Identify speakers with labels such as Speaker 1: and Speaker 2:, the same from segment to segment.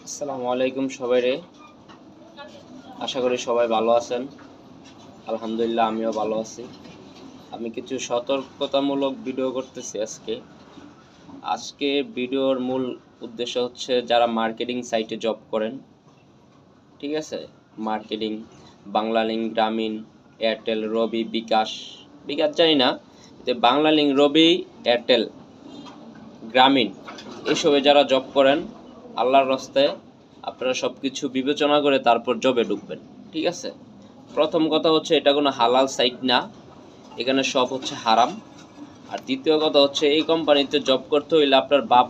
Speaker 1: আসসালামু আলাইকুম সবাইরে। আশা করি সবাই ভালো আছেন। আলহামদুলিল্লাহ আমিও ভালো আছি। আমি কিছু সতর্কতামূলক ভিডিও করতেছি আজকে ভিডিওর মূল উদ্দেশ্য হচ্ছে যারা মার্কেটিং সাইটে জব করেন, ঠিক আছে, মার্কেটিং, বাংলালিংক, গ্রামীণ, এয়ারটেল, রবি, বিকাশ জানি না, যে বাংলালিংক, রবি, এয়ারটেল, গ্রামীণ এসবে যারা জব করেন, আল্লাহর রাস্তায় আপনারা সব কিছু বিবেচনা করে তারপর জবে ঢুকবেন, ঠিক আছে। প্রথম কথা হচ্ছে এটা কোনো হালাল সাইট না, এখানে সব হচ্ছে হারাম। আর দ্বিতীয় কথা হচ্ছে এই কোম্পানিতে জব করতে হইলে আপনার বাপ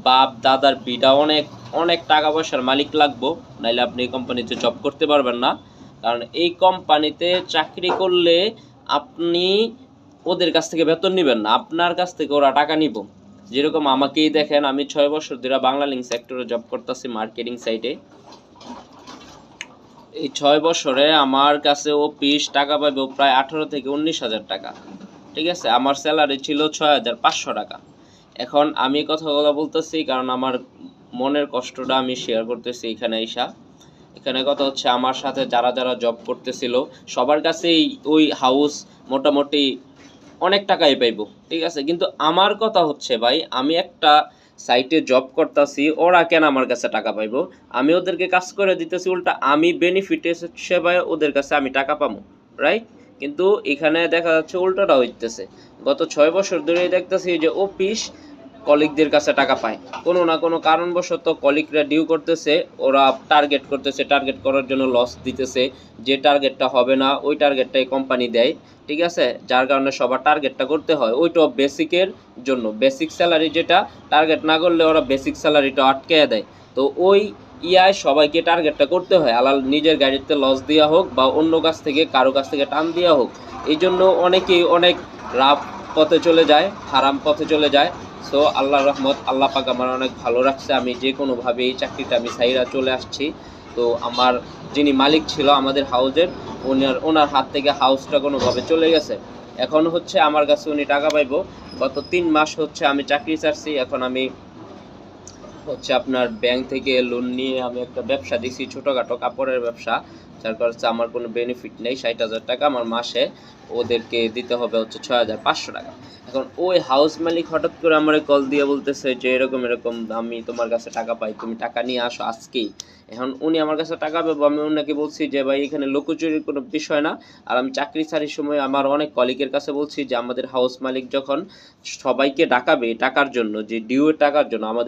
Speaker 1: বাপ দাদার বিটা অনেক অনেক টাকা পয়সার মালিক লাগবো, নাইলে আপনি এই কোম্পানিতে জব করতে পারবেন না। কারণ এই কোম্পানিতে চাকরি করলে আপনি ওদের কাছ থেকে বেতন নেবেন না, আপনার কাছ থেকে ওরা টাকা নিব। যেরকম আমাকেই দেখেন, আমি 6 বছর ধরে বাংলালিংক সেক্টরে জব করতেছি মার্কেটিং সাইটে। এই 6 বছরে আমার কাছে ও পিস টাকা পাইবে প্রায় 18 থেকে 19,000 টাকা, ঠিক আছে। আমার স্যালারি ছিল 6,500 টাকা। এখন আমি কথাগুলো বলতেছি কারণ আমার মনের কষ্টটা আমি শেয়ার করতেছি এখানে আইসা। এখানে কথা হচ্ছে আমার সাথে যারা যারা জব করতেছিল সবার কাছেই ওই হাউস মোটামুটি অনেক টাকাই পাইবো, ঠিক আছে। কিন্তু আমার কথা হচ্ছে ভাই, আমি একটা সাইটে জব করতেছি, ওরা কেন আমার কাছে টাকা পাইবো? আমি ওদেরকে কাজ করে দিতেছি, উল্টা আমি বেনিফিট হিসেবে ওদের কাছে আমি টাকা পাবো, রাইট? কিন্তু এখানে দেখা যাচ্ছে উল্টোটা হইতেছে। গত 6 বছর ধরেই দেখতেছি যে অফিস কলিগদের কাছে টাকা পায়, কোনো না কোনো কারণবশত কলিগরা ডিউ করতেছে, ওরা টার্গেট করতেছে, টার্গেট করার জন্য লস দিতেছে। যে টার্গেটটা হবে না ওই টার্গেটটাই কোম্পানি দেয়, ঠিক আছে। যার কারণে সবার টার্গেটটা করতে হয়, ওইটা বেসিকের জন্য, বেসিক স্যালারি যেটা টার্গেট না করলে ওরা বেসিক স্যালারিটা আটকে দেয়। তো ওই ইয়ায় সবাইকে টার্গেটটা করতে হয়, আলাল নিজের গাড়িতে লস দেওয়া হোক বা অন্য কাছ থেকে কারো কাছ থেকে টান দেওয়া হোক। এই জন্য অনেকেই অনেক রাফ পথে চলে যায়, হারাম পথে চলে যায়। সো আল্লাহর রহমত, আল্লাহ পাক আমার অনেক ভালো রাখছে, আমি যে কোনোভাবে এই চাকরিটা আমি সাইরা চলে আসছি। তো আমার যিনি মালিক ছিল আমাদের হাউজের, ওনার হাত থেকে হাউসটা কোনোভাবে চলে গেছে। এখন হচ্ছে আমার কাছে উনি টাকা পাইবো। গত 3 মাস হচ্ছে আমি চাকরি ছাড়ছি। এখন আমি হচ্ছে আপনার ব্যাংক থেকে লোন নিয়ে আমি একটা ব্যবসা দিছি, ছোটোখাটো কাপড়ের ব্যবসা। যার কারণে হচ্ছে আমার কোনো বেনিফিট নেই। 60,000 টাকা আমার মাসে ওদেরকে দিতে হবে হচ্ছে 6,500 টাকা। এখন ওই হাউস মালিক হঠাৎ করে আমার কল দিয়ে বলতেছে যে এরকম এরকম আমি তোমার কাছে টাকা পাই, তুমি টাকা নিয়ে আসো আজকেই। এখন উনি আমার কাছে টাকা পাবো, আমি ওনাকে বলছি যে ভাই এখানে লুকোচুরির কোনো বিষয় না। আর আমি চাকরি ছাড়ির সময় আমার অনেক কলিগের কাছে বলছি যে আমাদের হাউস মালিক যখন সবাইকে ডাকাবে টাকার জন্য, যে ডিউ টাকার জন্য, আমাদের